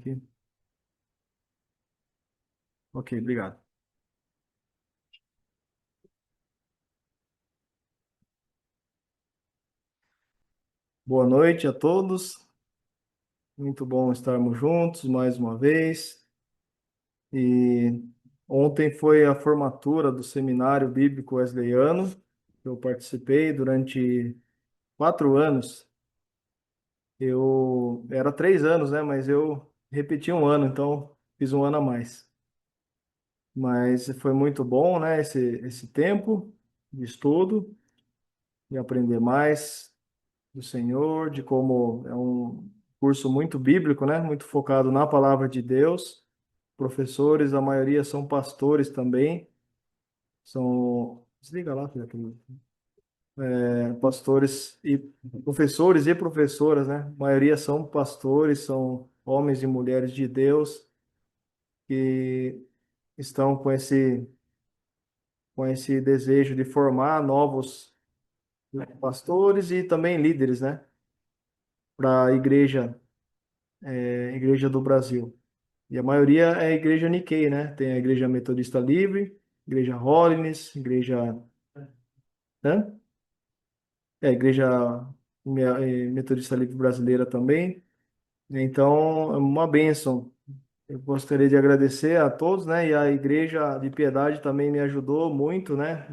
aqui. Ok, obrigado. Boa noite a todos. Muito bom estarmos juntos mais uma vez. E ontem foi a formatura do Seminário Bíblico Wesleyano. Eu participei durante 4 anos. Eu era 3 anos, né? Mas eu repeti um ano, então fiz um ano a mais. Mas foi muito bom, né? Esse tempo de estudo e aprender mais do Senhor, de como é um curso muito bíblico, né? Muito focado na palavra de Deus. Professores, a maioria são pastores também. São. Desliga lá, filha. Pastores e professores e professoras, né? A maioria são pastores, são homens e mulheres de Deus que estão com esse desejo de formar novos pastores e também líderes, né? Para a igreja do Brasil. E a maioria é a igreja Nikkei, né? Tem a igreja Metodista Livre, igreja Holiness, igreja, hã? É a igreja Metodista Livre Brasileira também. Então, é uma bênção. Eu gostaria de agradecer a todos, né? E a Igreja de Piedade também me ajudou muito, né?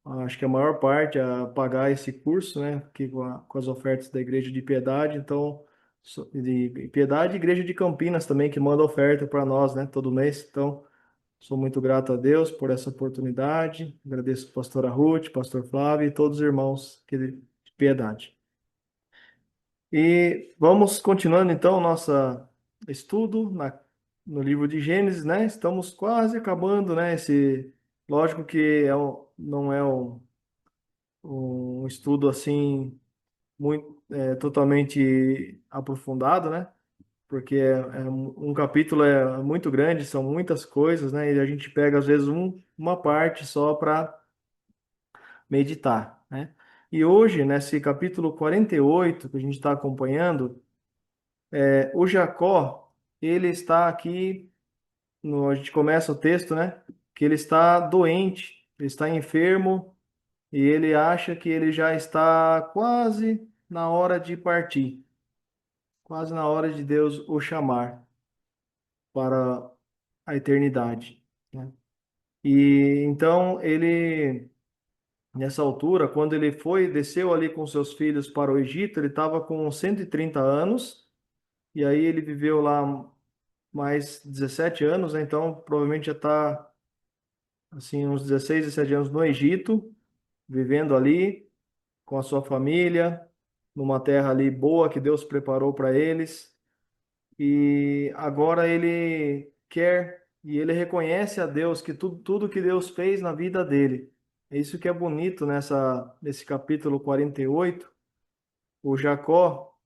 Acho que a maior parte a pagar esse curso, né? Que com as ofertas da Igreja de Piedade. Então, de Piedade e Igreja de Campinas também, que manda oferta para nós, né? Todo mês. Então, sou muito grato a Deus por essa oportunidade. Agradeço a pastora Ruth, pastor Flávio e todos os irmãos de Piedade. E vamos continuando então nosso estudo no livro de Gênesis, né? Estamos quase acabando, né? Lógico que não é um estudo assim muito totalmente aprofundado, né? Porque um capítulo é muito grande, são muitas coisas, né? E a gente pega às vezes uma parte só para meditar, né? E hoje, nesse capítulo 48 que a gente está acompanhando, o Jacó, ele está aqui, a gente começa o texto, né? Que ele está doente, ele está enfermo e ele acha que ele já está quase na hora de partir, quase na hora de Deus o chamar para a eternidade, né? E então ele, nessa altura, quando ele desceu ali com seus filhos para o Egito, ele estava com 130 anos, e aí ele viveu lá mais 17 anos, né? Então provavelmente já está assim uns 16, 17 anos no Egito, vivendo ali com a sua família, numa terra ali boa que Deus preparou para eles. E agora ele quer e ele reconhece a Deus que tudo que Deus fez na vida dele. É isso que é bonito nesse capítulo 48. O Jacó,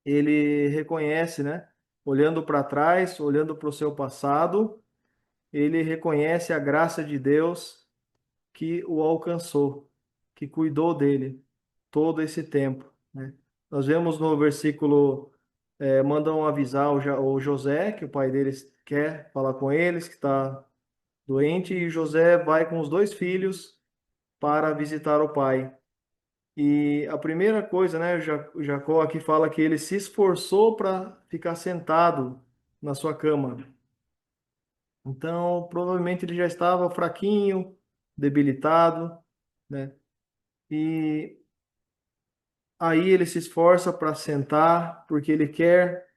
ele reconhece, né? Olhando para trás, olhando para o seu passado, ele reconhece a graça de Deus que o alcançou, que cuidou dele todo esse tempo, né? Nós vemos no versículo, mandam avisar o José, que o pai deles quer falar com eles, que está doente, e José vai com os dois filhos para visitar o pai. E a primeira coisa, né, o Jacó aqui fala que ele se esforçou para ficar sentado na sua cama. Então, provavelmente ele já estava fraquinho, debilitado, né? E aí ele se esforça para sentar, porque ele quer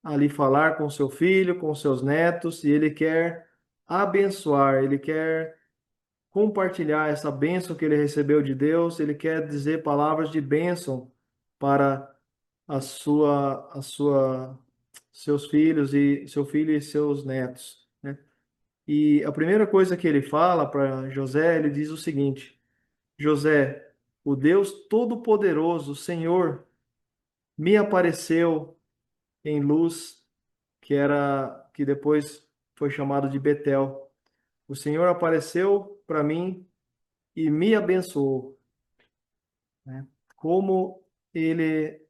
ali falar com seu filho, com seus netos, e ele quer abençoar, ele quer compartilhar essa bênção que ele recebeu de Deus, ele quer dizer palavras de bênção para seus filhos e seu filho e seus netos, né? E a primeira coisa que ele fala para José, ele diz o seguinte: José, o Deus Todo-Poderoso, Senhor, me apareceu em luz, que depois foi chamado de Betel. O Senhor apareceu para mim e me abençoou, né? Como ele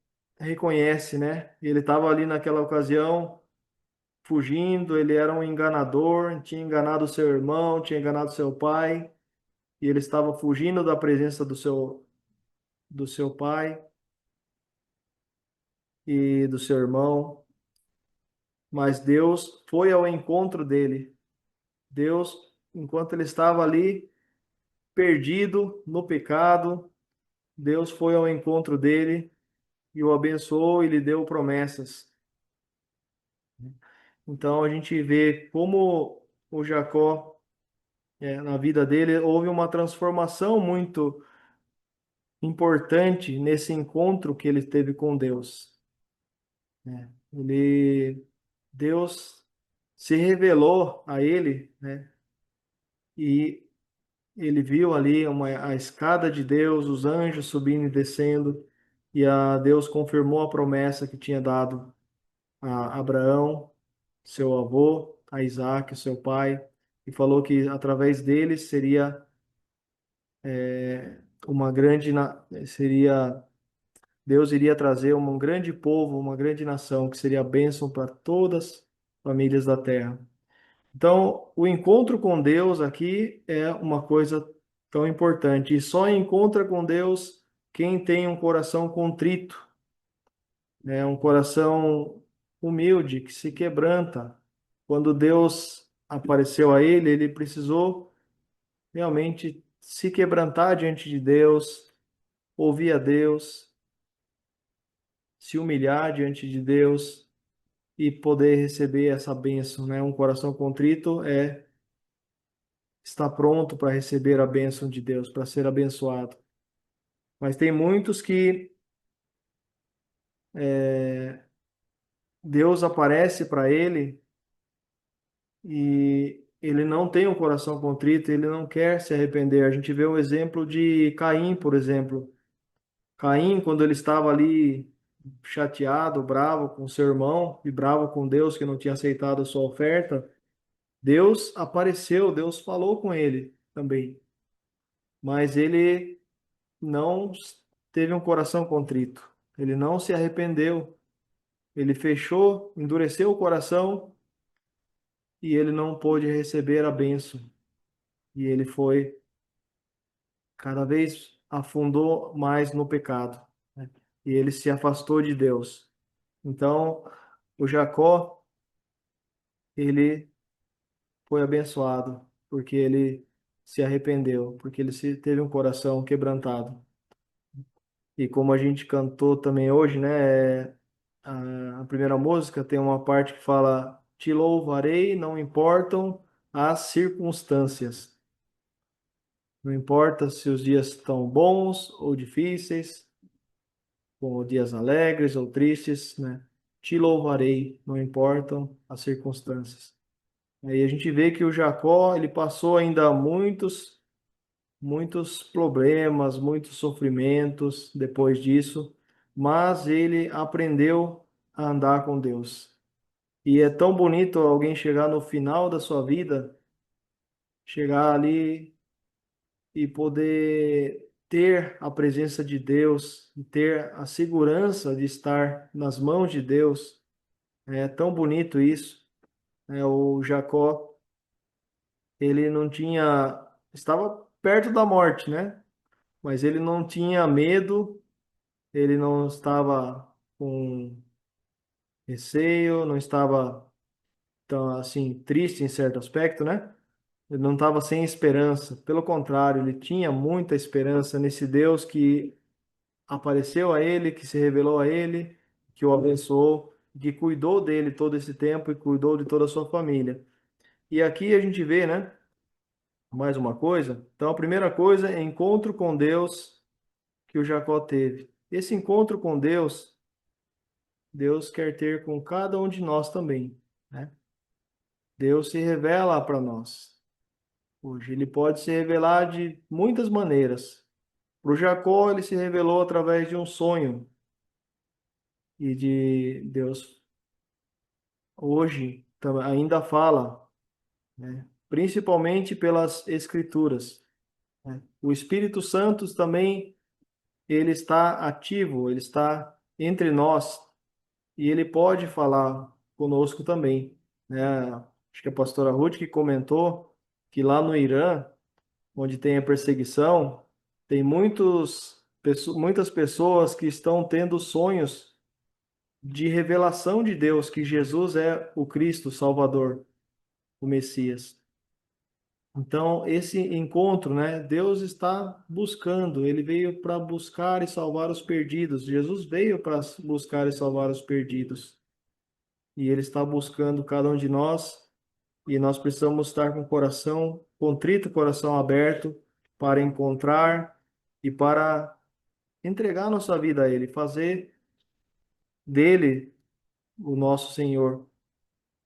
reconhece, né? Ele estava ali naquela ocasião fugindo, ele era um enganador, tinha enganado seu irmão, tinha enganado seu pai, e ele estava fugindo da presença do seu pai e do seu irmão, mas Deus foi ao encontro dele. Deus, enquanto ele estava ali perdido no pecado, Deus foi ao encontro dele e o abençoou e lhe deu promessas. Então a gente vê como o Jacó, na vida dele, houve uma transformação muito importante nesse encontro que ele teve com Deus, né? Deus se revelou a ele, né? E ele viu ali a escada de Deus, os anjos subindo e descendo, e Deus confirmou a promessa que tinha dado a Abraão, seu avô, a Isaac, seu pai, e falou que através dele uma grande, seria Deus iria trazer um grande povo, uma grande nação, que seria bênção para todas as famílias da terra. Então, o encontro com Deus aqui é uma coisa tão importante. E só encontra com Deus quem tem um coração contrito, né? Um coração humilde, que se quebranta. Quando Deus apareceu a ele, ele precisou realmente se quebrantar diante de Deus, ouvir a Deus, se humilhar diante de Deus e poder receber essa bênção, né? Um coração contrito está pronto para receber a bênção de Deus, para ser abençoado. Mas tem muitos que Deus aparece para ele e ele não tem um coração contrito, ele não quer se arrepender. A gente vê o exemplo de Caim, por exemplo. Caim, quando ele estava ali chateado, bravo com seu irmão e bravo com Deus que não tinha aceitado a sua oferta, Deus apareceu, Deus falou com ele também, mas ele não teve um coração contrito. Ele não se arrependeu. Ele fechou, endureceu o coração e ele não pôde receber a bênção. E ele foi cada vez afundou mais no pecado, né? E ele se afastou de Deus. Então, o Jacó, ele foi abençoado porque ele se arrependeu, porque ele teve um coração quebrantado. E como a gente cantou também hoje, né? A primeira música tem uma parte que fala: Te louvarei, não importam as circunstâncias. Não importa se os dias estão bons ou difíceis, ou dias alegres ou tristes, né? Te louvarei, não importam as circunstâncias. Aí a gente vê que o Jacó, ele passou ainda muitos problemas, muitos sofrimentos depois disso, mas ele aprendeu a andar com Deus. E é tão bonito alguém chegar no final da sua vida, chegar ali e poder ter a presença de Deus, e ter a segurança de estar nas mãos de Deus. É tão bonito isso. O Jacó, ele não tinha, estava perto da morte, né? Mas ele não tinha medo, ele não estava com receio, não estava tão assim triste em certo aspecto, né? Ele não estava sem esperança. Pelo contrário, ele tinha muita esperança nesse Deus que apareceu a ele, que se revelou a ele, que o abençoou, que cuidou dele todo esse tempo e cuidou de toda a sua família. E aqui a gente vê, né, mais uma coisa. Então, a primeira coisa é encontro com Deus que o Jacó teve. Esse encontro com Deus, Deus quer ter com cada um de nós também, né? Deus se revela para nós. Hoje, ele pode se revelar de muitas maneiras. Para o Jacó, ele se revelou através de um sonho. E de Deus hoje ainda fala, né? Principalmente pelas Escrituras, né? O Espírito Santo também, ele está ativo, ele está entre nós e ele pode falar conosco também, né? Acho que a pastora Ruth que comentou que lá no Irã, onde tem a perseguição, tem muitas pessoas que estão tendo sonhos de revelação de Deus, que Jesus é o Cristo, o Salvador, o Messias. Então, esse encontro, né? Deus está buscando, ele veio para buscar e salvar os perdidos. Jesus veio para buscar e salvar os perdidos. E ele está buscando cada um de nós, e nós precisamos estar com o coração contrito, coração aberto para encontrar e para entregar nossa vida a ele, fazer dele o nosso Senhor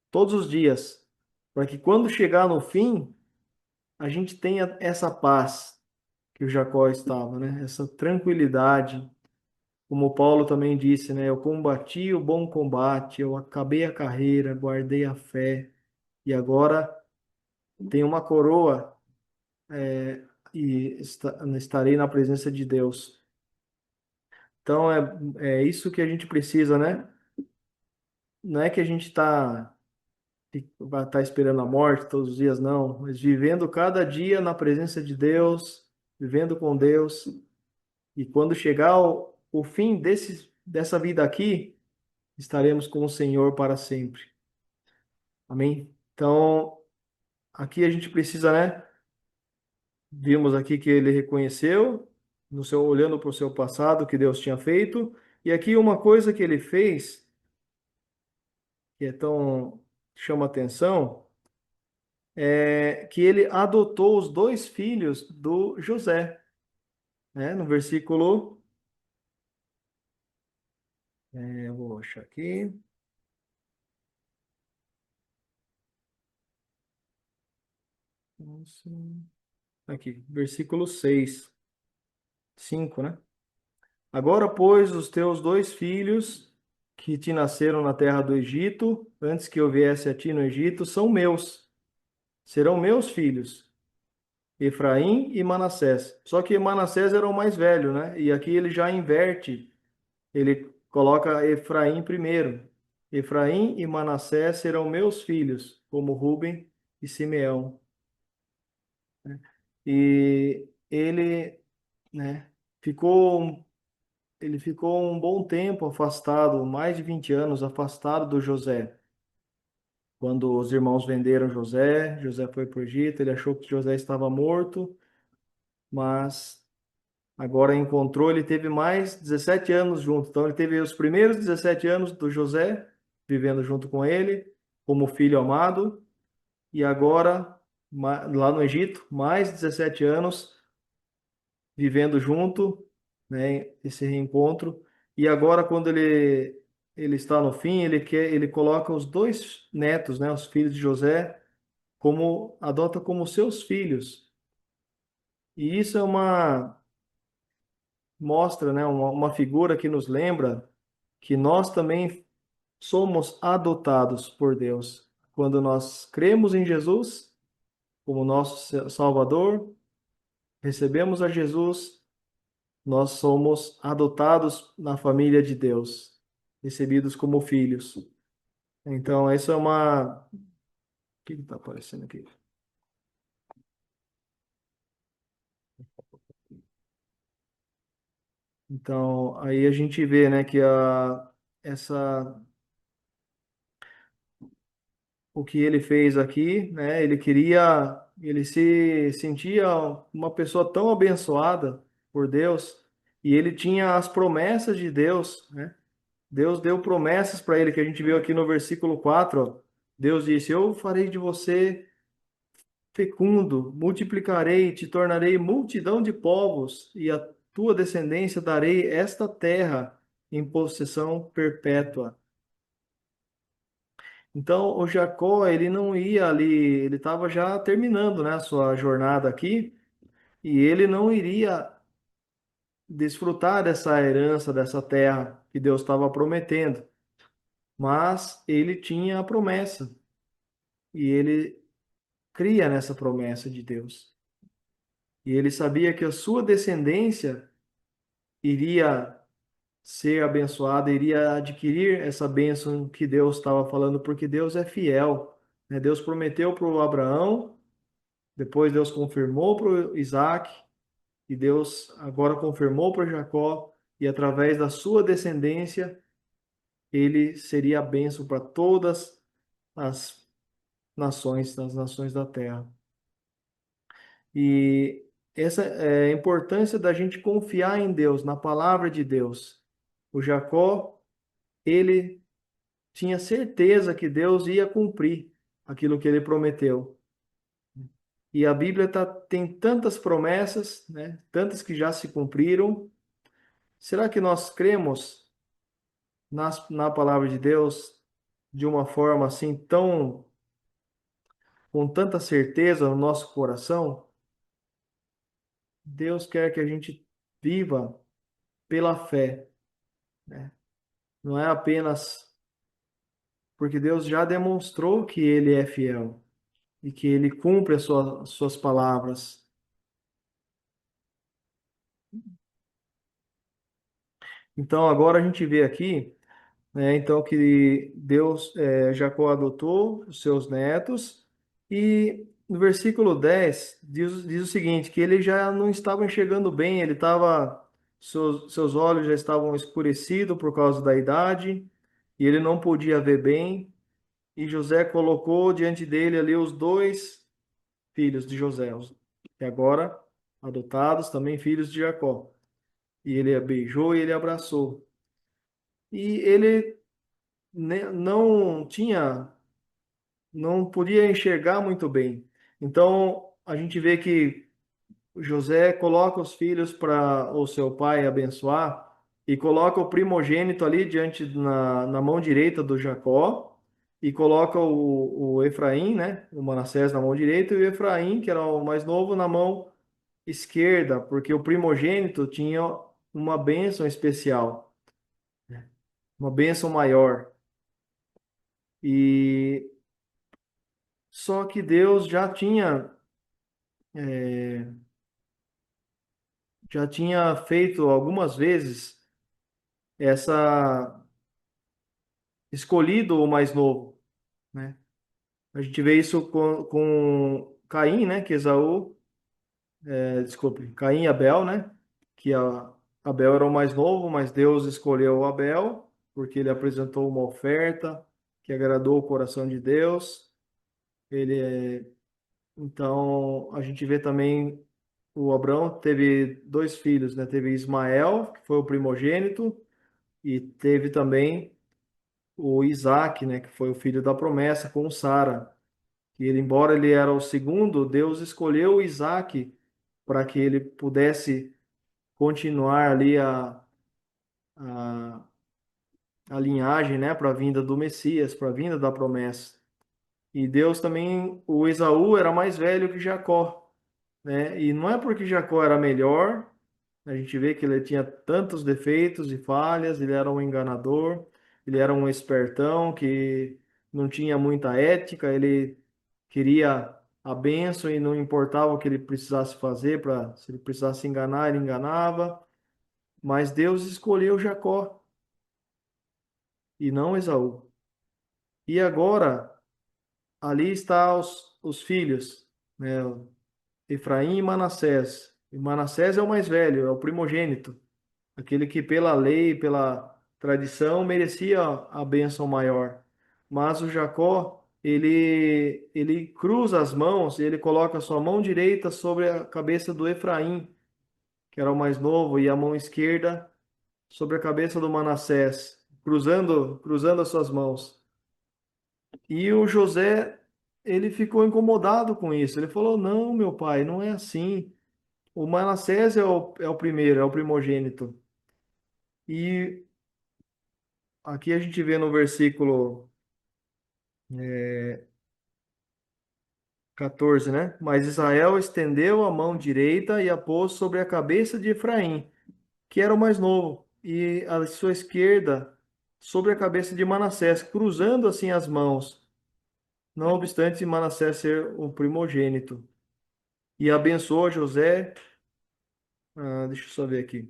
todos os dias, para que quando chegar no fim, a gente tenha essa paz que o Jacó estava, né? Essa tranquilidade, como Paulo também disse, né? Eu combati o bom combate, eu acabei a carreira, guardei a fé e agora tenho uma coroa e estarei na presença de Deus. Então é isso que a gente precisa, né? Não é que a gente vai estar esperando a morte todos os dias, não, mas vivendo cada dia na presença de Deus, vivendo com Deus. E quando chegar o fim dessa vida aqui, estaremos com o Senhor para sempre. Amém? Então, aqui a gente precisa, né? Vimos aqui que ele reconheceu, olhando para o seu passado, que Deus tinha feito. E aqui uma coisa que ele fez, que é tão chama atenção, é que ele adotou os dois filhos do José, né? No versículo, eu vou achar aqui. Nossa, aqui, versículo 6, 5, né? Agora, pois, os teus dois filhos que te nasceram na terra do Egito, antes que eu viesse a ti no Egito, são meus, serão meus filhos, Efraim e Manassés. Só que Manassés era o mais velho, né? E aqui ele já inverte, ele coloca Efraim primeiro. Efraim e Manassés serão meus filhos, como Ruben e Simeão. E ele, né, ficou ele ficou um bom tempo afastado, mais de 20 anos afastado do José. Quando os irmãos venderam José, José foi para o Egito, ele achou que José estava morto, mas agora encontrou, ele teve mais 17 anos junto. Então ele teve os primeiros 17 anos do José, vivendo junto com ele, como filho amado, e agora, lá no Egito, mais 17 anos vivendo junto, né, esse reencontro. E agora, quando ele está no fim, ele coloca os dois netos, né, os filhos de José, adota como seus filhos. E isso mostra, né, uma figura que nos lembra que nós também somos adotados por Deus. Quando nós cremos em Jesus como nosso Salvador, recebemos a Jesus, nós somos adotados na família de Deus, recebidos como filhos. Então, isso é uma. O que está aparecendo aqui? Então, aí a gente vê, né, que essa, o que ele fez aqui, né, ele se sentia uma pessoa tão abençoada por Deus, e ele tinha as promessas de Deus, né? Deus deu promessas para ele, que a gente viu aqui no versículo 4, ó. Deus disse: Eu farei de você fecundo, multiplicarei, te tornarei multidão de povos, e a tua descendência darei esta terra em possessão perpétua. Então, o Jacó, ele não ia ali, ele estava já terminando, né, a sua jornada aqui, e ele não iria desfrutar dessa herança, dessa terra que Deus estava prometendo, mas ele tinha a promessa, e ele cria nessa promessa de Deus. E ele sabia que a sua descendência iria ser abençoada, iria adquirir essa bênção que Deus estava falando, porque Deus é fiel, né? Deus prometeu para o Abraão, depois Deus confirmou para o Isaac, e Deus agora confirmou para Jacó, e através da sua descendência, ele seria a bênção para todas as nações, das nações da terra. E essa é a importância da gente confiar em Deus, na palavra de Deus. O Jacó, ele tinha certeza que Deus ia cumprir aquilo que ele prometeu. E a Bíblia tem tantas promessas, né? Tantas que já se cumpriram. Será que nós cremos na palavra de Deus de uma forma assim tão com tanta certeza no nosso coração? Deus quer que a gente viva pela fé, né? Não é apenas porque Deus já demonstrou que ele é fiel e que ele cumpre as suas palavras. Então agora a gente vê aqui, né, então que Deus, Jacó adotou os seus netos e no versículo 10 diz o seguinte, que ele já não estava enxergando bem, seus olhos já estavam escurecidos por causa da idade e ele não podia ver bem. E José colocou diante dele ali os dois filhos de José, e agora adotados, também filhos de Jacó. E ele a beijou e ele abraçou. E ele não podia enxergar muito bem. Então, a gente vê que José coloca os filhos para o seu pai abençoar e coloca o primogênito ali na mão direita do Jacó e coloca o Efraim, né, o Manassés na mão direita e o Efraim, que era o mais novo, na mão esquerda, porque o primogênito tinha uma bênção especial, uma bênção maior. E só que Deus é, já tinha feito algumas vezes essa escolhido o mais novo, né? A gente vê isso com Caim, né? Que desculpe, Caim e Abel, né? Que Abel era o mais novo, mas Deus escolheu Abel porque ele apresentou uma oferta que agradou o coração de Deus. Então a gente vê também o Abraão teve dois filhos, né? Teve Ismael, que foi o primogênito, e teve também o Isaac, né? Que foi o filho da promessa com Sara. E ele, embora ele era o segundo, Deus escolheu o Isaac para que ele pudesse continuar ali a, a linhagem, né? Para a vinda do Messias, para a vinda da promessa. E Deus também, o Esaú era mais velho que Jacó, né? E não é porque Jacó era melhor. A gente vê que ele tinha tantos defeitos e falhas, ele era um enganador, ele era um espertão que não tinha muita ética, ele queria a bênção e não importava o que ele precisasse fazer, se ele precisasse enganar, ele enganava. Mas Deus escolheu Jacó e não Esaú. E agora, ali está os filhos, né? Efraim e Manassés. E Manassés é o mais velho, é o primogênito. Aquele que pela lei, pela tradição, merecia a bênção maior. Mas o Jacó, ele cruza as mãos e ele coloca a sua mão direita sobre a cabeça do Efraim, que era o mais novo, e a mão esquerda sobre a cabeça do Manassés, cruzando as suas mãos. E o José, ele ficou incomodado com isso. Ele falou: Não, meu pai, não é assim. O Manassés é o primeiro, é o primogênito. E aqui a gente vê no versículo 14, né? Mas Israel estendeu a mão direita e a pôs sobre a cabeça de Efraim, que era o mais novo, e a sua esquerda sobre a cabeça de Manassés, cruzando assim as mãos, não obstante Manassés ser o primogênito. E abençoou José. Deixa eu só ver aqui.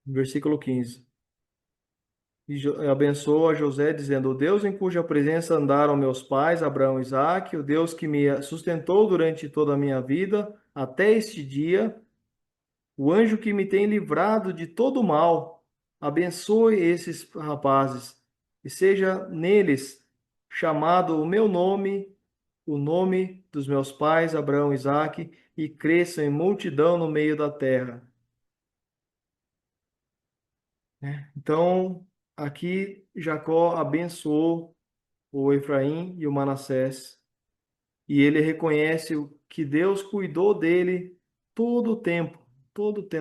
Versículo 15. E abençoou a José, dizendo: O Deus em cuja presença andaram meus pais, Abraão e Isaque, o Deus que me sustentou durante toda a minha vida, até este dia, o anjo que me tem livrado de todo mal, abençoe esses rapazes, e seja neles chamado o meu nome, o nome dos meus pais, Abraão e Isaque, e cresçam em multidão no meio da terra. Então, aqui Jacó abençoou o Efraim e o Manassés, e ele reconhece que Deus cuidou dele todo o tempo,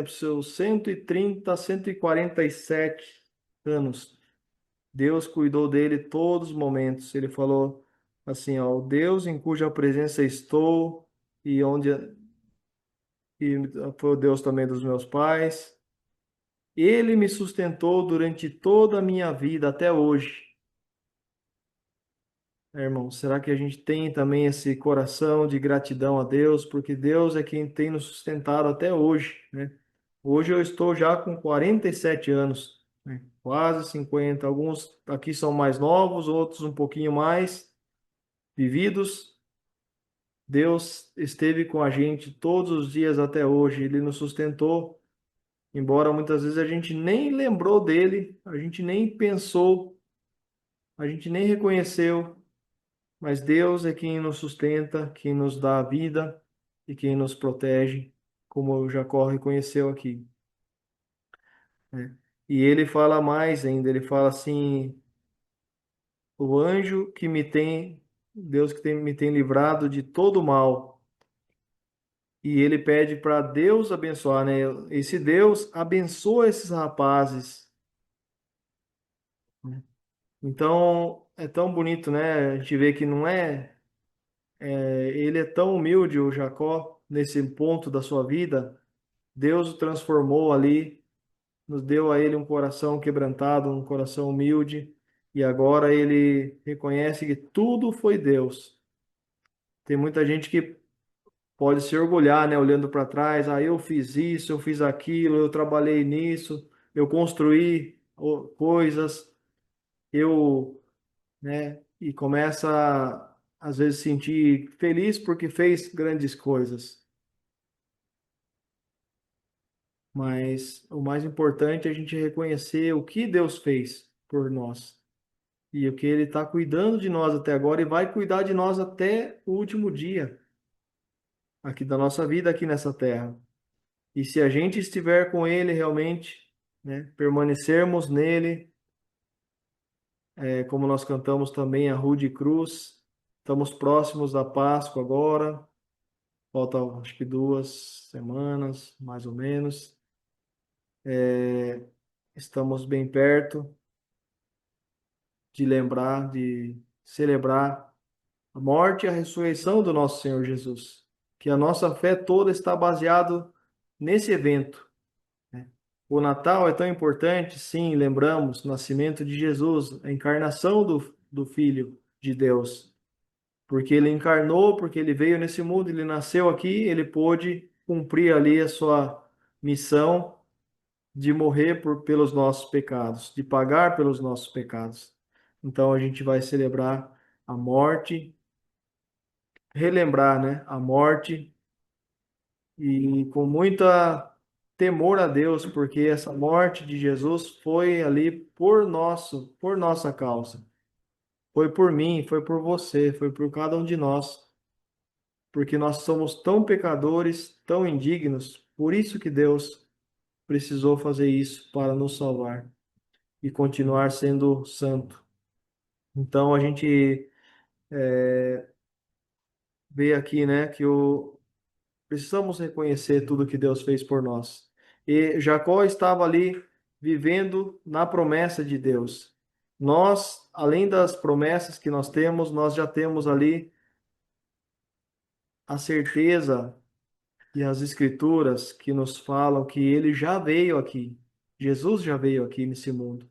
seus 130, 147 anos. Deus cuidou dele todos os momentos. Ele falou assim, ó, o Deus em cuja presença estou e onde e foi o Deus também dos meus pais. Ele me sustentou durante toda a minha vida até hoje. Irmão, será que a gente tem também esse coração de gratidão a Deus? Porque Deus é quem tem nos sustentado até hoje, né? Hoje eu estou já com 47 anos, né? Quase 50. Alguns aqui são mais novos, outros um pouquinho mais vividos. Deus esteve com a gente todos os dias até hoje. Ele nos sustentou, embora muitas vezes a gente nem lembrou dele, a gente nem pensou, a gente nem reconheceu. Mas Deus é quem nos sustenta, quem nos dá a vida e quem nos protege, como o Jacó reconheceu aqui, né? E ele fala mais ainda, ele fala assim: o anjo que me tem, Deus me tem livrado de todo mal. E ele pede para Deus abençoar, né? Esse Deus abençoa esses rapazes, né? Então, é tão bonito, né? A gente vê que não ele é tão humilde, o Jacó, nesse ponto da sua vida. Deus o transformou ali, nos deu a ele um coração quebrantado, um coração humilde, e agora ele reconhece que tudo foi Deus. Tem muita gente que pode se orgulhar, né, olhando para trás, ah, eu fiz isso, eu fiz aquilo, eu trabalhei nisso, eu construí coisas, eu, né, e começa às vezes sentir feliz porque fez grandes coisas. Mas o mais importante é a gente reconhecer o que Deus fez por nós e o que Ele está cuidando de nós até agora e vai cuidar de nós até o último dia aqui da nossa vida aqui nessa terra. E se a gente estiver com Ele realmente, né, permanecermos nele, como nós cantamos também a Rude Cruz, estamos próximos da Páscoa agora, falta acho que 2 semanas, mais ou menos. Estamos bem perto de lembrar, de celebrar a morte e a ressurreição do nosso Senhor Jesus. Que a nossa fé toda está baseado nesse evento, né? O Natal é tão importante, sim, lembramos, o nascimento de Jesus, a encarnação do Filho de Deus. Porque ele encarnou, porque ele veio nesse mundo, ele nasceu aqui, ele pôde cumprir ali a sua missão de morrer pelos nossos pecados, de pagar pelos nossos pecados. Então a gente vai celebrar a morte, relembrar, né, a morte e com muita temor a Deus, porque essa morte de Jesus foi ali por nossa causa. Foi por mim, foi por você, foi por cada um de nós, porque nós somos tão pecadores, tão indignos, por isso que Deus precisou fazer isso para nos salvar e continuar sendo santo. Então a gente vê aqui, né, que precisamos reconhecer tudo que Deus fez por nós. E Jacó estava ali vivendo na promessa de Deus. Nós, além das promessas que nós temos, nós já temos ali a certeza e as escrituras que nos falam que ele já veio aqui. Jesus já veio aqui nesse mundo.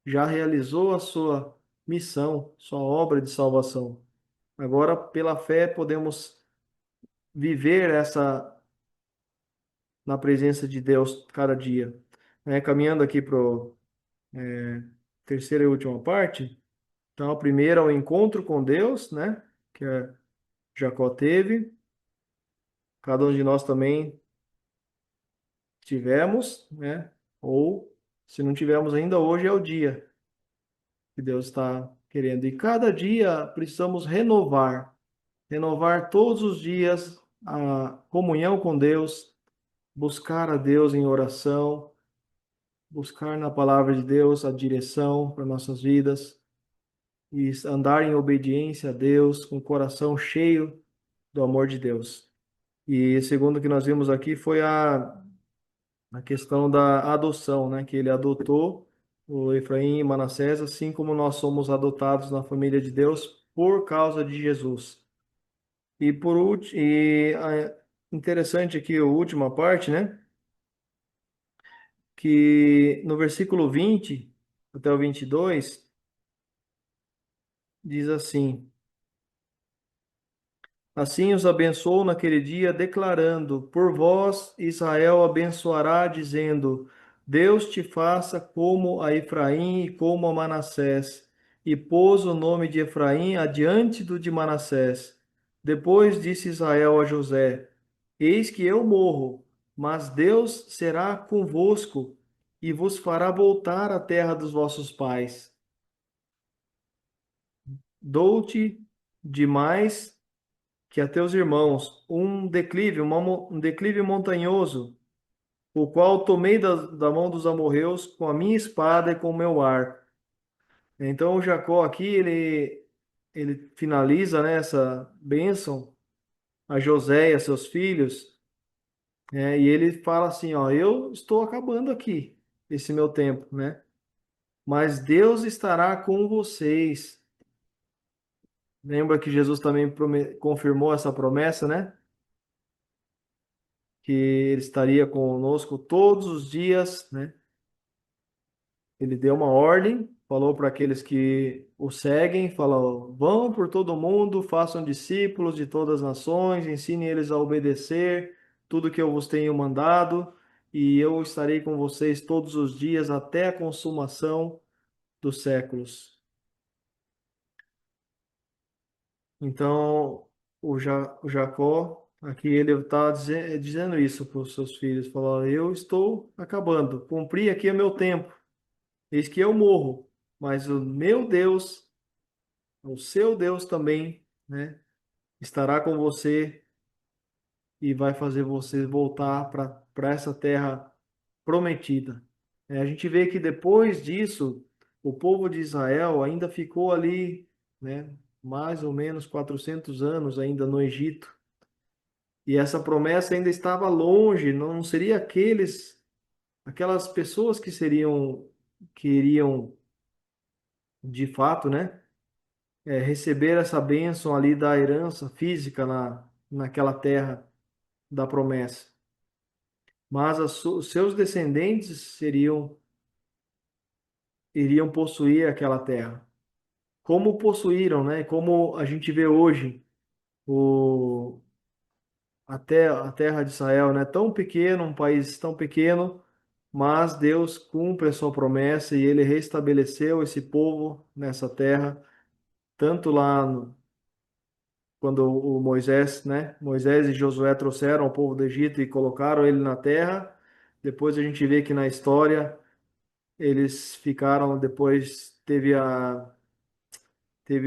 Já realizou a sua missão, sua obra de salvação. Agora, pela fé, podemos viver essa na presença de Deus cada dia. né? Caminhando aqui para a terceira e última parte. Então, a primeira é o encontro com Deus, né? Que Jacó teve. Cada um de nós também tivemos, né? Ou, se não tivemos ainda, hoje é o dia que Deus está querendo. E cada dia precisamos renovar todos os dias a comunhão com Deus, buscar a Deus em oração, buscar na palavra de Deus a direção para nossas vidas e andar em obediência a Deus, com o coração cheio do amor de Deus. E segundo que nós vimos aqui foi a questão da adoção, né? Que ele adotou o Efraim e Manassés, assim como nós somos adotados na família de Deus por causa de Jesus. E por último, interessante aqui a última parte, né? Que no versículo 20 até o 22 diz assim: Assim os abençoou naquele dia, declarando: Por vós Israel abençoará, dizendo: Deus te faça como a Efraim e como a Manassés. E pôs o nome de Efraim adiante do de Manassés. Depois disse Israel a José: Eis que eu morro, mas Deus será convosco e vos fará voltar à terra dos vossos pais. Dou-te demais que a teus irmãos um declive montanhoso, o qual tomei da mão dos amorreus com a minha espada e com o meu arco. Então, o Jacó aqui, ele finaliza, né, essa bênção a José e a seus filhos, e ele fala assim, ó, eu estou acabando aqui esse meu tempo, né? Mas Deus estará com vocês. Lembra que Jesus também confirmou essa promessa, né? Que ele estaria conosco todos os dias, né? Ele deu uma ordem, falou para aqueles que o seguem, falou: vão por todo mundo, façam discípulos de todas as nações, ensinem eles a obedecer tudo que eu vos tenho mandado, e eu estarei com vocês todos os dias até a consumação dos séculos. Então, o Jacó, aqui ele está dizendo isso para os seus filhos, falou: eu estou acabando, cumpri aqui o meu tempo. Eis que eu morro, mas o meu Deus, o seu Deus também, né, estará com você e vai fazer você voltar para essa terra prometida. A gente vê que depois disso, o povo de Israel ainda ficou ali, né, mais ou menos 400 anos ainda no Egito. E essa promessa ainda estava longe, não seria aquelas pessoas que iriam de fato, né, receber essa bênção ali da herança física naquela terra da promessa. Mas os seus descendentes iriam possuir aquela terra. Como possuíram, né? Como a gente vê hoje o, a terra de Israel, né? Tão pequeno, um país tão pequeno, mas Deus cumpre a sua promessa e ele restabeleceu esse povo nessa terra, tanto lá quando o Moisés, né? Moisés e Josué trouxeram o povo do Egito e colocaram ele na terra. Depois a gente vê que na história eles ficaram, depois teve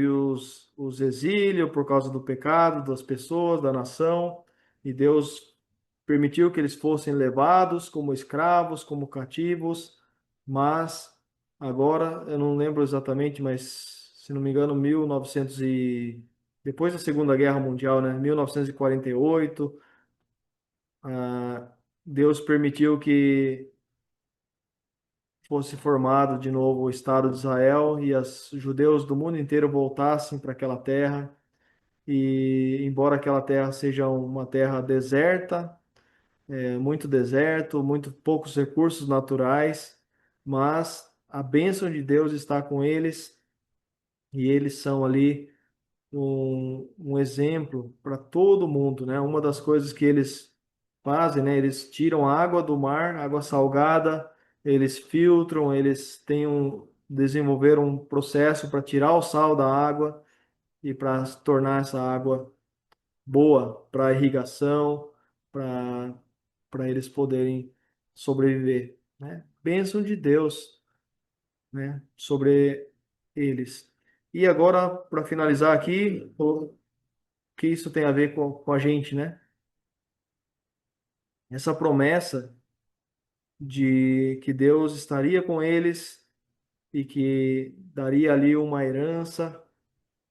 os exílios por causa do pecado das pessoas, da nação, e Deus permitiu que eles fossem levados como escravos, como cativos, mas agora eu não lembro exatamente, mas se não me engano, 1900 depois da Segunda Guerra Mundial, né, 1948, ah, Deus permitiu que fosse formado de novo o Estado de Israel e os judeus do mundo inteiro voltassem para aquela terra. E embora aquela terra seja uma terra deserta, muito deserto, muito poucos recursos naturais, mas a bênção de Deus está com eles e eles são ali um exemplo para todo mundo, né? Uma das coisas que eles fazem, né? Eles tiram a água do mar, água salgada, eles filtram, eles desenvolveram um processo para tirar o sal da água e para tornar essa água boa para irrigação, para eles poderem sobreviver, né? Bênção de Deus, né, sobre eles. E agora, para finalizar aqui, o que isso tem a ver com a gente, né? Essa promessa de que Deus estaria com eles e que daria ali uma herança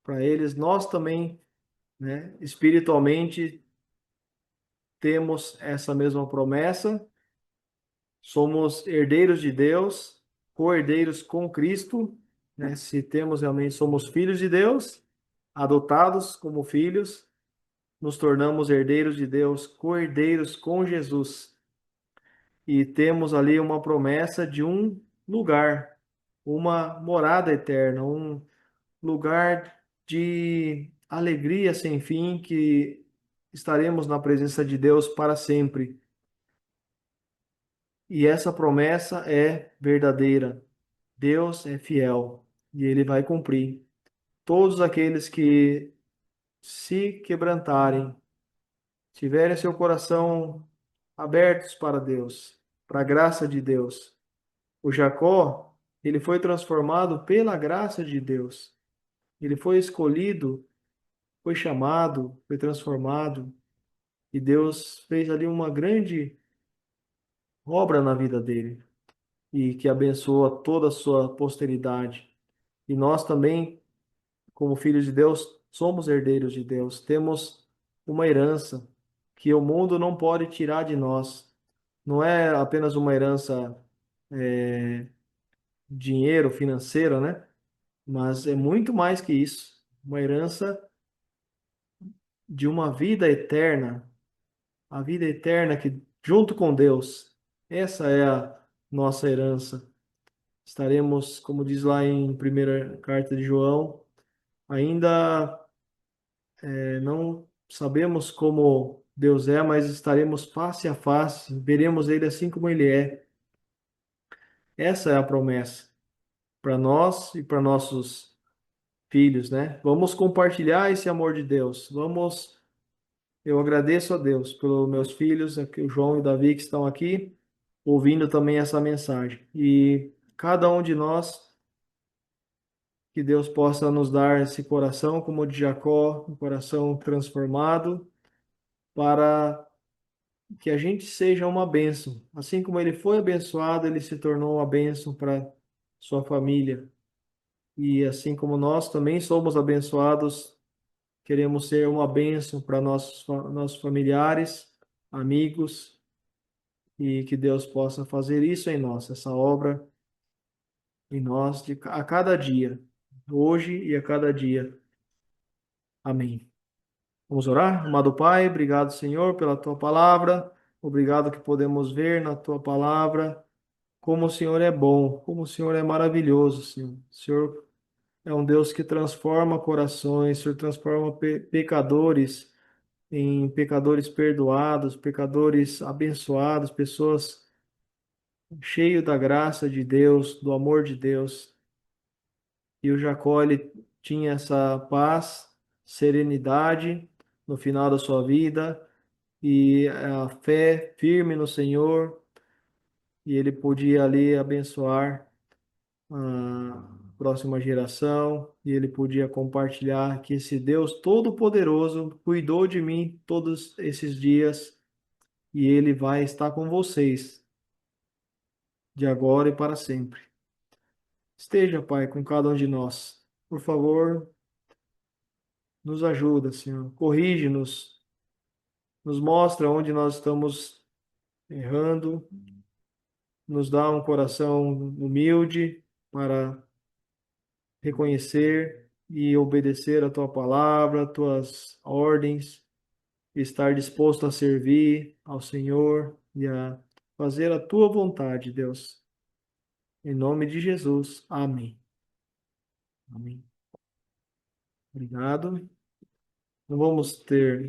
para eles, nós também, né, espiritualmente temos essa mesma promessa. Somos herdeiros de Deus, co-herdeiros com Cristo, né? Se temos realmente, somos filhos de Deus, adotados como filhos, nos tornamos herdeiros de Deus, co-herdeiros com Jesus. E temos ali uma promessa de um lugar, uma morada eterna, um lugar de alegria sem fim, que estaremos na presença de Deus para sempre. E essa promessa é verdadeira. Deus é fiel e ele vai cumprir. Todos aqueles que se quebrantarem, tiverem seu coração abertos para Deus, para a graça de Deus. O Jacó, ele foi transformado pela graça de Deus. Ele foi escolhido, foi chamado, foi transformado e Deus fez ali uma grande obra na vida dele e que abençoa toda a sua posteridade. E nós também, como filhos de Deus, somos herdeiros de Deus, temos uma herança que o mundo não pode tirar de nós. Não é apenas uma herança, é, dinheiro, financeira, né? Mas é muito mais que isso. Uma herança de uma vida eterna, a vida eterna que, junto com Deus, essa é a nossa herança. Estaremos, como diz lá em primeira carta de João, ainda não sabemos como Deus é, mas estaremos face a face, veremos Ele assim como Ele é. Essa é a promessa para nós e para nossos filhos, né? Vamos compartilhar esse amor de Deus. Eu agradeço a Deus pelos meus filhos, aqui, o João e o Davi que estão aqui, ouvindo também essa mensagem. E cada um de nós, que Deus possa nos dar esse coração como o de Jacó, um coração transformado, para que a gente seja uma bênção. Assim como ele foi abençoado, ele se tornou uma bênção para sua família. E assim como nós também somos abençoados, queremos ser uma bênção para nossos familiares, amigos, e que Deus possa fazer isso em nós, essa obra em nós a cada dia, hoje e a cada dia. Amém. Vamos orar? Amado Pai, obrigado, Senhor, pela tua palavra. Obrigado que podemos ver na tua palavra como o Senhor é bom, como o Senhor é maravilhoso, Senhor. O Senhor é um Deus que transforma corações, o Senhor transforma pecadores em pecadores perdoados, pecadores abençoados, pessoas cheias da graça de Deus, do amor de Deus. E o Jacó, ele tinha essa paz, serenidade no final da sua vida e a fé firme no Senhor, e ele podia ali abençoar a próxima geração, e ele podia compartilhar que esse Deus Todo-Poderoso cuidou de mim todos esses dias e ele vai estar com vocês de agora e para sempre. Esteja, Pai, com cada um de nós. Por favor, nos ajuda, Senhor. Corrige-nos, nos mostra onde nós estamos errando, nos dá um coração humilde para reconhecer e obedecer a tua palavra, tuas ordens, estar disposto a servir ao Senhor e a fazer a tua vontade, Deus. Em nome de Jesus. Amém. Amém. Obrigado. Não vamos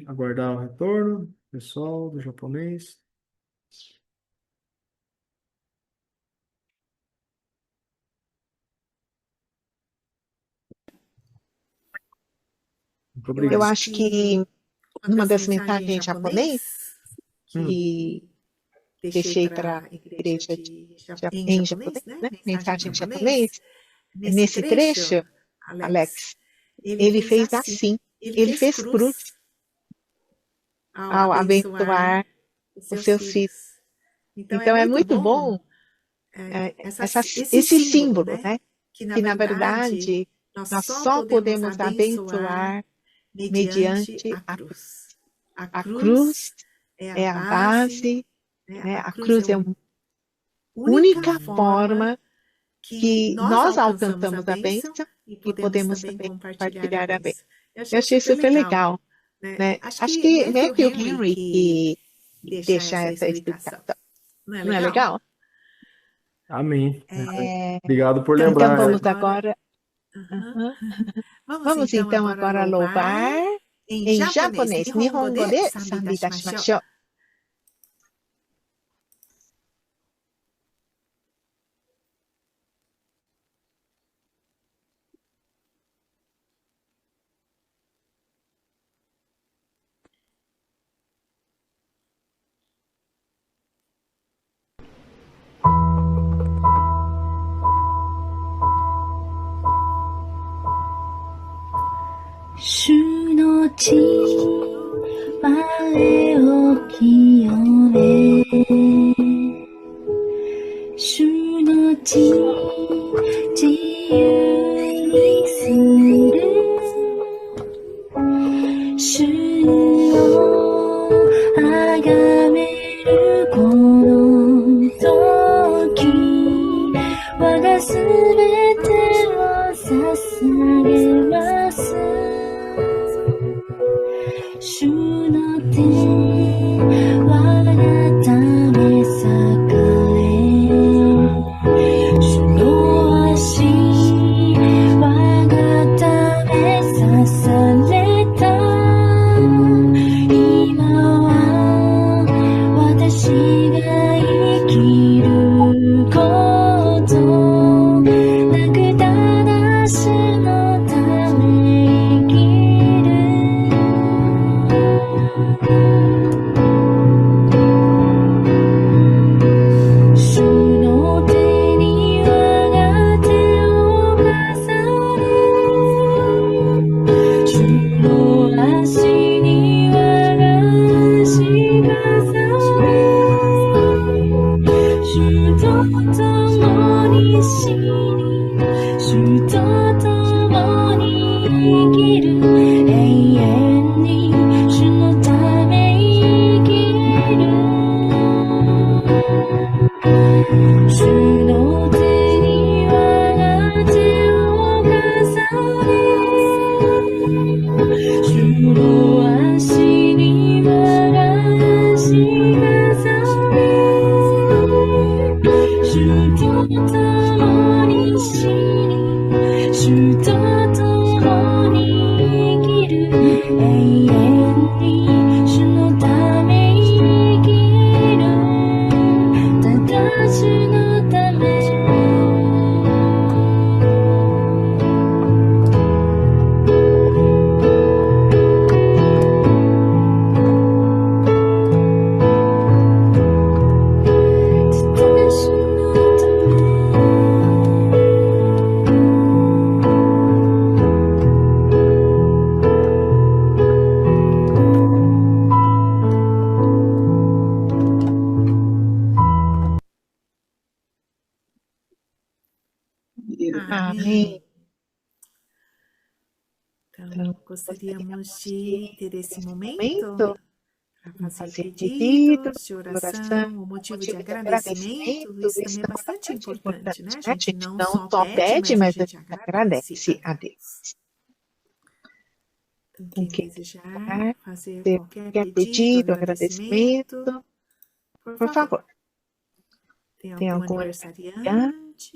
aguardar o retorno, pessoal, do japonês. Muito Eu obrigado. acho que numa das mensagens em japonês Hum, que deixei para a igreja em japonês, né? Mensagem em japonês, nesse trecho, Alex, ele fez assim, ele fez cruz ao abençoar os seus filhos. Então é muito bom esse símbolo, né? Que na verdade nós só podemos abençoar mediante a cruz. A cruz é a base, né? A cruz é a única forma que nós alcançamos a bênção e podemos também compartilhar a bênção. Eu achei super legal, né? Acho que Matthew Henry que deixa essa explicação. Não é legal? amém. Obrigado por Então lembrar. vamos agora. Vamos então agora louvar em japonês. Nihongo de sanbi itashimashou. Shu no chi mare o kiyoe. Shu no chi jiyuu ni suru. Shu o agameru kono toki. Waga subete o sasagemasu. 主の手我がため栄え主の足我がため刺された今は私が生きることなくただ主のため生きる主の手に我が手を重ね主の足に我が足重ね主と共に死に主と共に生きる永遠に主のため生きる主の手に我が手を重ね主の足に我が足重ね主と共に死に主と共に生きる永遠に主のため生きるただ主のためただ主のたAmém. Então, gostaríamos de ter esse momento Momento para para fazer fazer pedidos de oração, oração, o motivo de agradecimento. Isso também é bastante importante, né? A gente não só pede, mas mas a gente agradece a Deus. Então, quem desejar fazer Ter qualquer qualquer pedido, agradecimento, por favor. Tem Tem algum algum aniversariante?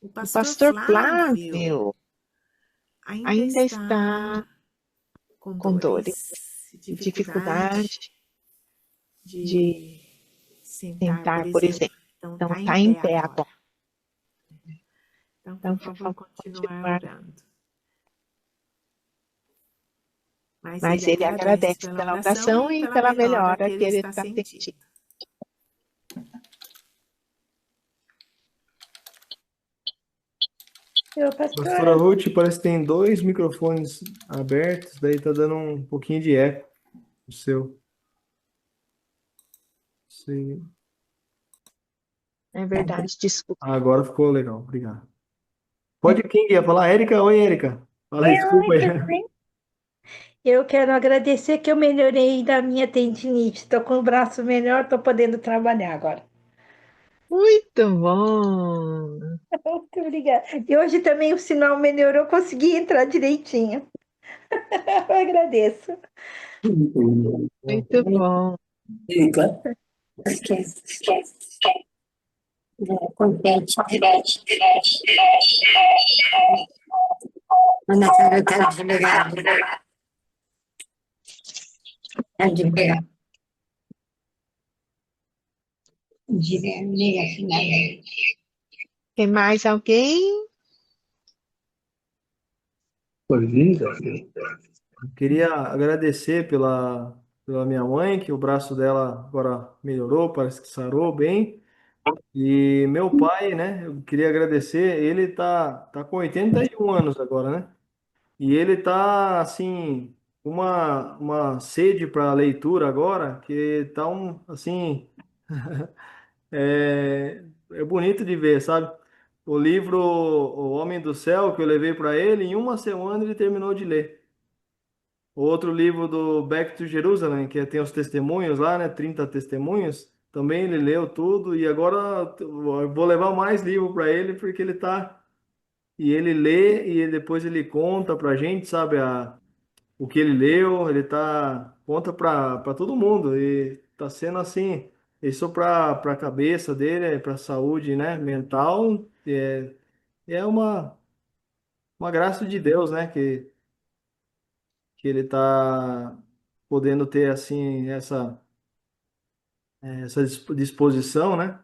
O O pastor Flávio Flávio ainda está com com dores dores, e dificuldade de sentar, sentar, por exemplo. Então, Então, está está em pé agora. Então, Então, por por favor, favor, continuar continuar. orando. Mas Mas ele ele agradece agradece pela pela oração oração e e pela pela melhora que melhora ele que ele está está sentindo. sentindo. Ô, Pastora pastora, Ruth, parece que tem dois microfones abertos, daí tá dando um pouquinho de eco o seu. Sim. É verdade, desculpa. Agora ficou legal, obrigado. Pode, quem ia falar? Érica? Oi, Érica. Fala aí, desculpa oi, aí. tudo bem? Eu quero agradecer que eu melhorei da minha tendinite. Estou com o braço melhor, estou podendo trabalhar agora. Muito bom. Muito obrigada. E hoje também o sinal melhorou, consegui entrar direitinho. Eu agradeço. Muito bom. Diga. Esquece, esquece, esquece. Contente, direto. Manda cara, eu quero desligar. Quero desligar. Desliga, finalmente. Tem mais alguém? Eu queria agradecer pela minha mãe, que o braço dela agora melhorou, parece que sarou bem. E meu pai, né? Eu queria agradecer, ele tá com 81 anos agora, né? E ele tá, assim, uma sede para leitura agora, que tá assim, é bonito de ver, sabe? O livro O Homem do Céu, que eu levei para ele, em uma semana ele terminou de ler. O outro livro do Back to Jerusalem, que tem os testemunhos lá, né? 30 testemunhos. Também ele leu tudo e agora eu vou levar mais livro para ele porque ele tá e ele lê e depois ele conta pra gente, sabe, o que ele leu, ele conta para todo mundo e tá sendo assim, isso para a cabeça dele, para a saúde, né, mental, é uma graça de Deus, né, que ele tá podendo ter assim essa disposição, né?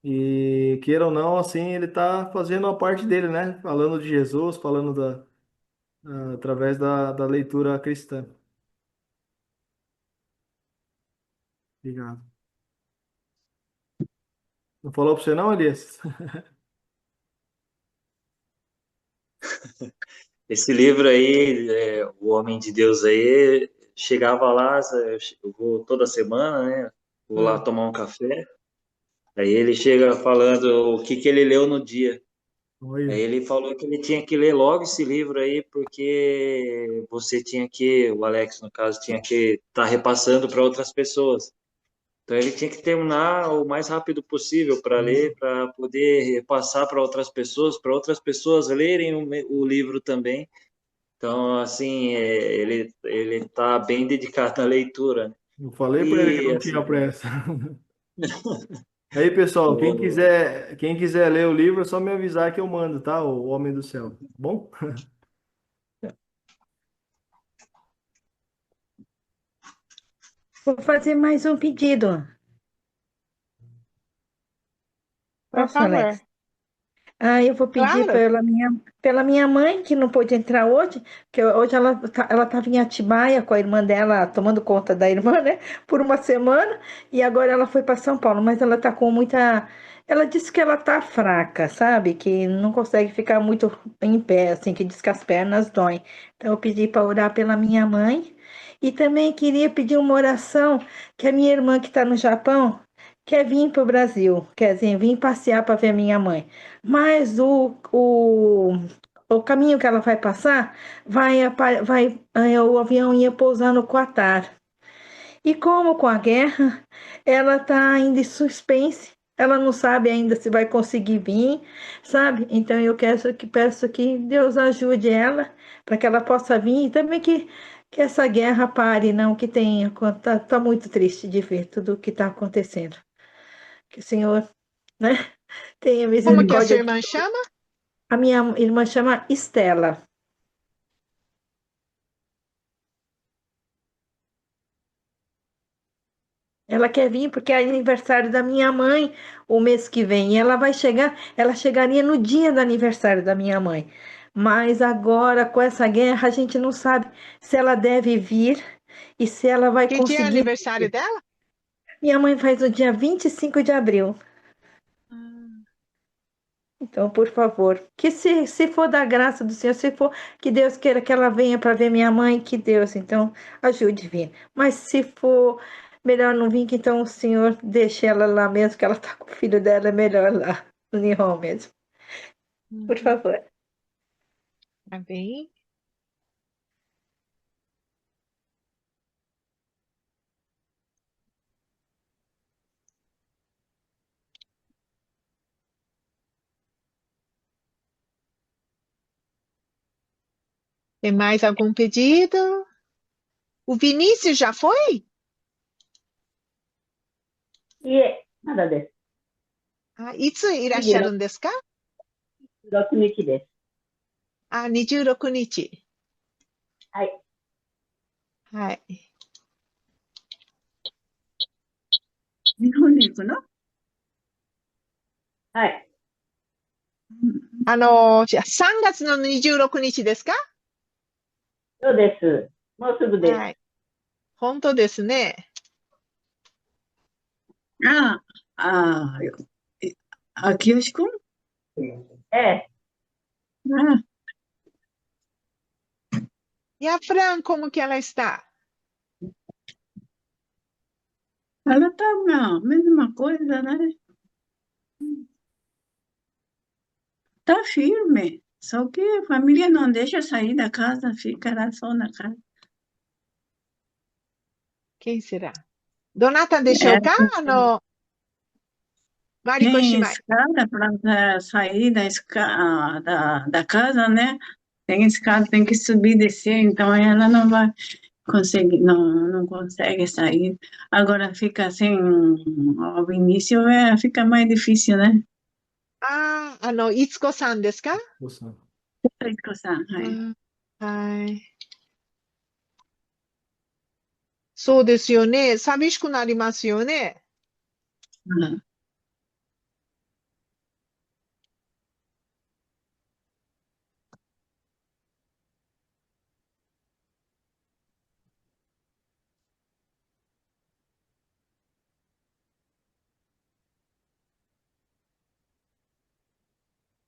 E queira ou não, assim, ele tá fazendo a parte dele, né? Falando de Jesus, falando através da leitura cristã. Obrigado. Não falou para você não, Elias? Esse livro aí, O Homem de Deus aí, chegava lá, eu vou toda semana, né? Vou lá Ah, tomar um café. Aí ele chega falando o que ele leu no dia. Aí olha. ele falou que ele tinha que ler logo esse livro aí, porque você tinha que, o Alex, no caso, tinha que estar repassando para outras pessoas. Então ele tinha que terminar o mais rápido possível para ler, para poder repassar para outras pessoas lerem o livro também. Então, assim, ele está bem dedicado à leitura, né? Eu falei para ele que E, não tinha assim, pressa. Aí, pessoal, o, quem quiser ler o livro, é só me avisar que eu mando, tá? O Homem do Céu. Tá bom? Vou fazer mais um pedido. Por Posso, favor. Alex? Ah, eu vou pedir Claro. pela minha mãe, que não pôde entrar hoje, que hoje ela estava em Atibaia com a irmã dela, tomando conta da irmã, né, por uma semana, e agora ela foi para São Paulo, mas ela tá com muita. Ela disse que ela tá fraca, sabe? Que não consegue ficar muito em pé, assim, que diz que as pernas doem. Então eu pedi para orar pela minha mãe, e também queria pedir uma oração que a minha irmã que está no Japão quer vir para o Brasil, quer dizer, vir passear para ver minha mãe. Mas o caminho que ela vai passar, o avião ia pousar no Qatar. E como com a guerra, ela está ainda em suspense, ela não sabe ainda se vai conseguir vir, sabe? Então eu peço que Deus ajude ela para que ela possa vir e também que essa guerra pare, não que tenha, tá muito triste de ver tudo o que está acontecendo. Que o Senhor, né, tenha Como que a sua misericórdia. irmã chama? A minha irmã chama Estela. Ela quer vir porque é aniversário da minha mãe o mês que vem. E ela vai chegar, ela chegaria no dia do aniversário da minha mãe. Mas agora, com essa guerra, a gente não sabe se ela deve vir e se ela vai Que dia é o conseguir. aniversário dela? Minha mãe faz no dia 25 de abril. Ah, Então, por favor, que se for da graça do Senhor, se for que Deus queira que ela venha para ver minha mãe, que Deus, então, ajude a vir. Mas se for melhor não vir, que então o Senhor deixe ela lá mesmo, que ela tá com o filho dela, é melhor lá, no Nihon mesmo. Por uhum. favor. Tá bem. Tem mais algum pedido? O Vinícius já foi? いえ、まだです。Ah, いついらっしゃるんですか？26日です。あ、26日。はい。はい。日本に行くの？はい。じゃあ3月の26日ですか？そうです。もうすぐです。はい。本当ですね。ああ、清くん？ええ。Ah, E a Fran, como que ela está? ela tá a mesma coisa, né? Tá firme. Só que a família não deixa sair da casa, fica lá só na casa. Quem será? Donata deixou É, cá no Mariko tem Shimai? escada para sair da casa, né? Tem escada, tem que subir e descer, então ela não vai conseguir, não consegue sair. Agora fica assim, ao início fica mais difícil, né? Itsuko-san ですか？Itsuko-san, はい。そうですよね。寂しくなりますよね。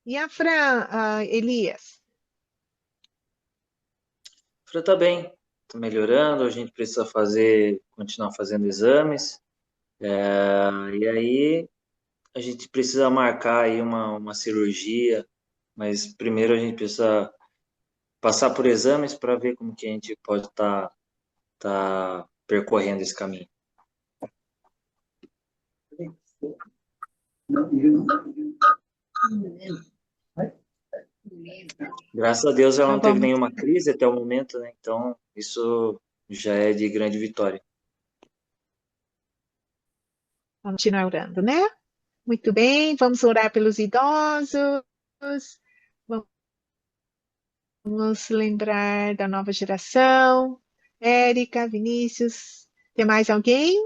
E a Fran, Elias? Fran tá bem, tá melhorando, a gente precisa continuar fazendo exames, e aí a gente precisa marcar aí uma cirurgia, mas primeiro a gente precisa passar por exames para ver como que a gente pode tá percorrendo esse caminho. Graças a Deus ela não teve nenhuma crise até o momento, né? Então isso já é de grande vitória. Vamos continuar orando, né? Muito bem, vamos orar pelos idosos. Vamos lembrar da nova geração. Érica, Vinícius, tem mais alguém?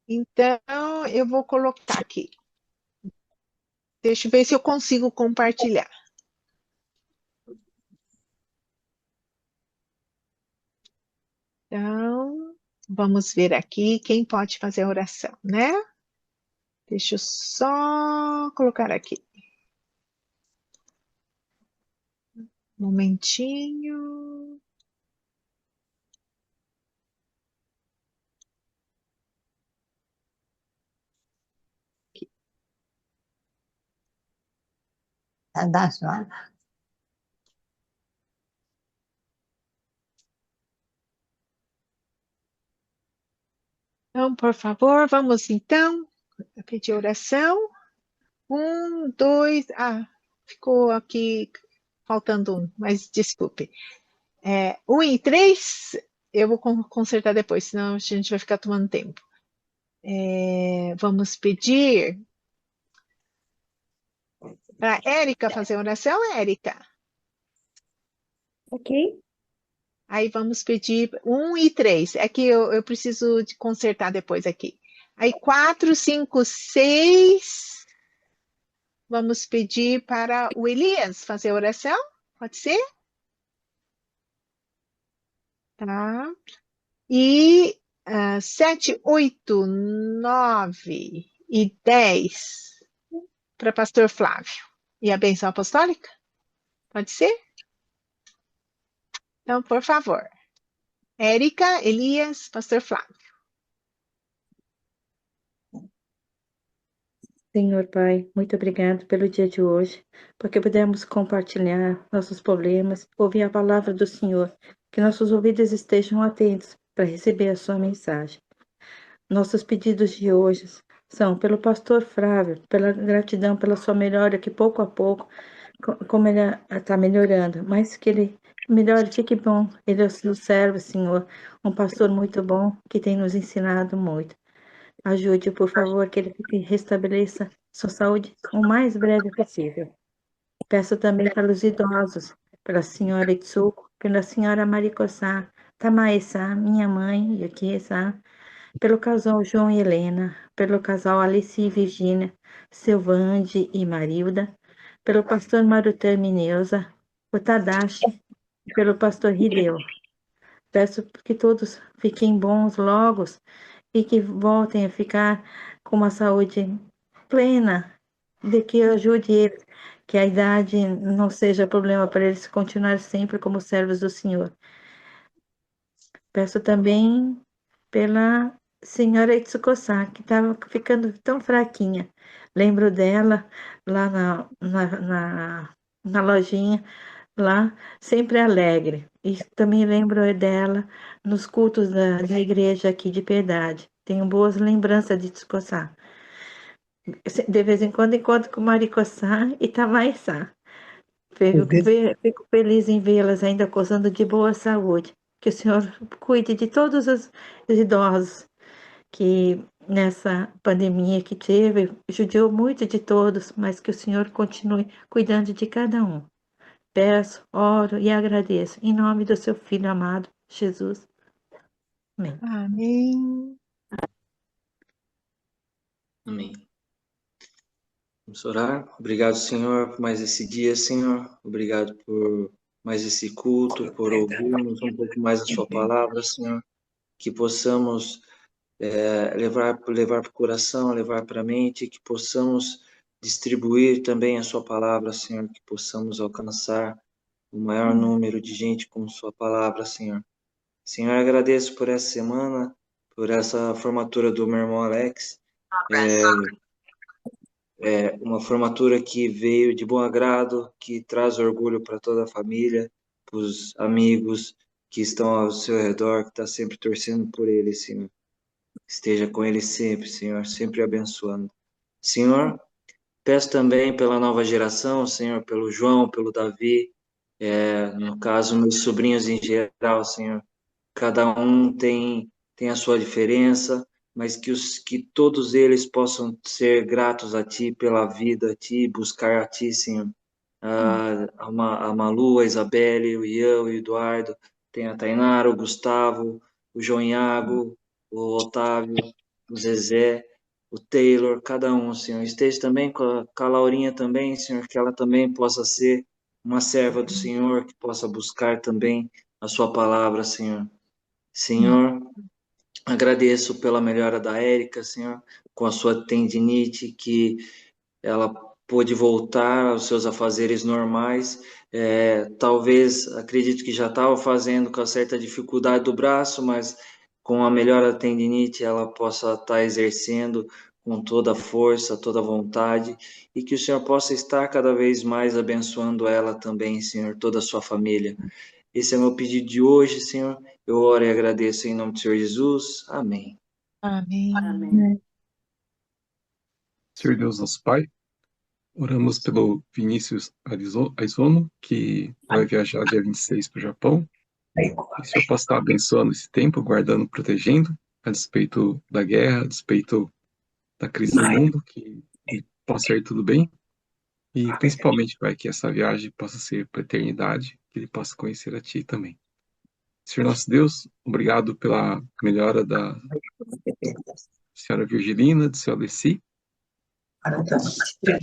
Então, eu vou colocar aqui. Deixa eu ver se eu consigo compartilhar. Então, vamos ver aqui quem pode fazer a oração, né? Deixa eu só colocar aqui. Um momentinho. Aqui. Então, por favor, vamos então pedir oração. 1, 2, ficou aqui faltando um, mas desculpe. 1 e 3, eu vou consertar depois, senão a gente vai ficar tomando tempo. Vamos pedir para Érica fazer oração, Érica. Ok? Aí vamos pedir 1 e 3. É que eu preciso de consertar depois aqui. Aí 4, 5, 6. Vamos pedir para o Elias fazer oração. Pode ser? Tá. E 7, 8, 9 e 10 para pastor Flávio. E a bênção apostólica? Pode ser? Então, por favor. Érica, Elias, pastor Flávio. Senhor Pai, muito obrigado pelo dia de hoje, porque pudemos compartilhar nossos problemas, ouvir a palavra do Senhor, que nossos ouvidos estejam atentos para receber a sua mensagem. Nossos pedidos de hoje são pelo pastor Flávio, pela gratidão pela sua melhora, que pouco a pouco, como ele está melhorando, mas que ele melhore, fique bom. Ele é o seu servo, Senhor, um pastor muito bom, que tem nos ensinado muito. Ajude, por favor, que ele restabeleça sua saúde o mais breve possível. Peço também pelos idosos, pela senhora Itsuko, pela senhora Maricosá, Tamaessá, minha mãe, Yukiessá, pelo casal João e Helena, pelo casal Alice e Virgínia, Silvande e Marilda, pelo pastor Marutan Mineuza, o Tadashi, e pelo pastor Hideo. Peço que todos fiquem bons logo e que voltem a ficar com uma saúde plena, de que ajude eles, que a idade não seja problema para eles continuar sempre como servos do Senhor. Peço também pela senhora Itsuko-san, que estava ficando tão fraquinha. Lembro dela lá na lojinha, lá, sempre alegre. E também lembro dela nos cultos da igreja aqui de Piedade. Tenho boas lembranças de Itsuko-san. De vez em quando encontro com Mariko-san e Tamai-san. Fico feliz em vê-las ainda gozando de boa saúde. Que o Senhor cuide de todos os idosos que nessa pandemia que teve, judiou muito de todos, mas que o Senhor continue cuidando de cada um. Peço, oro e agradeço, em nome do seu Filho amado, Jesus. Amém. Amém. Amém. Vamos orar. Obrigado, Senhor, por mais esse dia, Senhor. Obrigado por mais esse culto, por ouvirmos um pouco mais a sua palavra, Senhor. Que possamos levar para o coração, levar para a mente, que possamos distribuir também a sua palavra, Senhor, que possamos alcançar o maior número de gente com sua palavra, Senhor. Senhor, agradeço por essa semana, por essa formatura do meu irmão Alex. Uma formatura que veio de bom agrado, que traz orgulho para toda a família, para os amigos que estão ao seu redor, que está sempre torcendo por ele, Senhor. Esteja com ele sempre, Senhor, sempre abençoando. Senhor, peço também pela nova geração, Senhor, pelo João, pelo Davi, no caso, meus sobrinhos em geral, Senhor. Cada um tem a sua diferença, mas que todos eles possam ser gratos a Ti pela vida, a Ti, buscar a Ti, Senhor. A Malu, a Isabelle, o Ian, o Eduardo, tem a Tainara, o Gustavo, o João Iago, o Otávio, o Zezé, o Taylor, cada um, Senhor. Esteja também com a Laurinha também, Senhor, que ela também possa ser uma serva do Senhor, que possa buscar também a sua palavra, Senhor. Senhor, agradeço pela melhora da Érica, Senhor, com a sua tendinite, que ela pôde voltar aos seus afazeres normais. Talvez, acredito que já estava fazendo com certa dificuldade do braço, mas com a melhora da tendinite ela possa estar exercendo com toda a força, toda a vontade, e que o Senhor possa estar cada vez mais abençoando ela também, Senhor, toda a sua família. Esse é o meu pedido de hoje, Senhor. Eu oro e agradeço em nome do Senhor Jesus. Amém. Amém. Amém. Senhor Deus, nosso Pai, oramos pelo Vinícius Aizono, que vai viajar dia 26 para o Japão. Que o Senhor possa estar abençoando esse tempo, guardando, protegendo. a despeito da guerra, a despeito da crise no mundo, que possa ir tudo bem. E principalmente, Pai, que essa viagem possa ser para a eternidade, que ele possa conhecer a Ti também. Senhor nosso Deus, obrigado pela melhora da senhora Virgilina, do seu Alessi,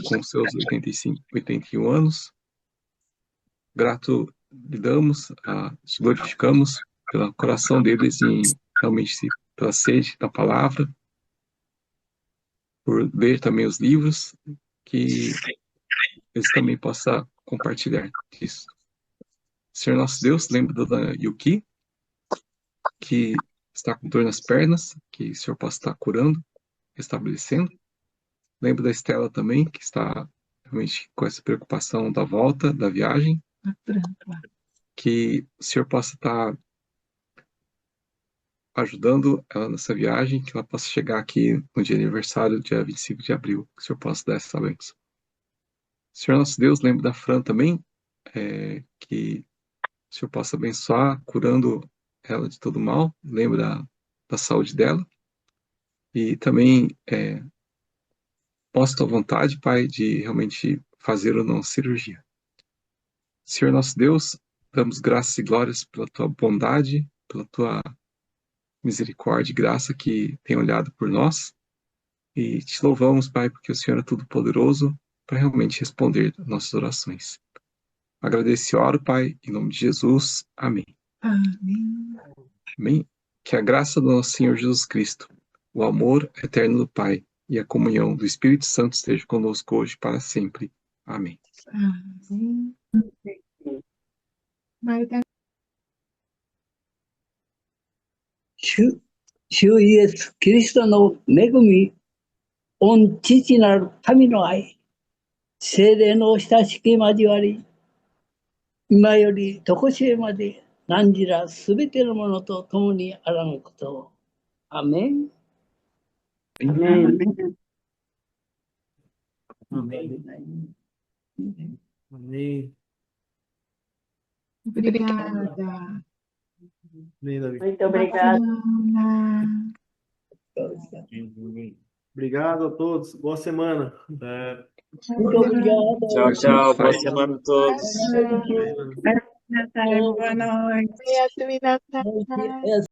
com seus 85, 81 anos. Grato lhe damos, te glorificamos pelo coração deles e realmente pela sede da palavra, por ler também os livros, que eles também possam compartilhar disso. Senhor nosso Deus, lembra da dona Yuki, que está com dor nas pernas, que o Senhor possa estar curando, restabelecendo. Lembro da Estela também, que está realmente com essa preocupação da volta, da viagem. Que o Senhor possa estar ajudando ela nessa viagem, que ela possa chegar aqui no dia de aniversário, dia 25 de abril, que o Senhor possa dar essa bênção. Senhor nosso Deus, lembro da Fran também, que o Senhor possa abençoar, curando ela de todo mal. Lembro da saúde dela. E também mostra a vontade, Pai, de realmente fazer ou não cirurgia. Senhor nosso Deus, damos graças e glórias pela Tua bondade, pela Tua misericórdia e graça que tem olhado por nós. E te louvamos, Pai, porque o Senhor é todo poderoso para realmente responder às nossas orações. Agradeço e oro, Pai, em nome de Jesus. Amém. Amém. Amém. Que a graça do nosso Senhor Jesus Cristo, o amor eterno do Pai e a comunhão do Espírito Santo esteja conosco hoje e para sempre. Amém. Amém. Margarida. 主イエス・キリストの恵み、御父なる神の愛、聖霊の親しき交わり、今より常しえまで何時らすべてのものと共にあらんことを。アメン。Amém. Amém. Obrigada. Amém, Davi. Muito obrigada. Obrigado a todos. Boa semana. Muito obrigado. Tchau, tchau. Boa semana a todos. Boa noite. Obrigada.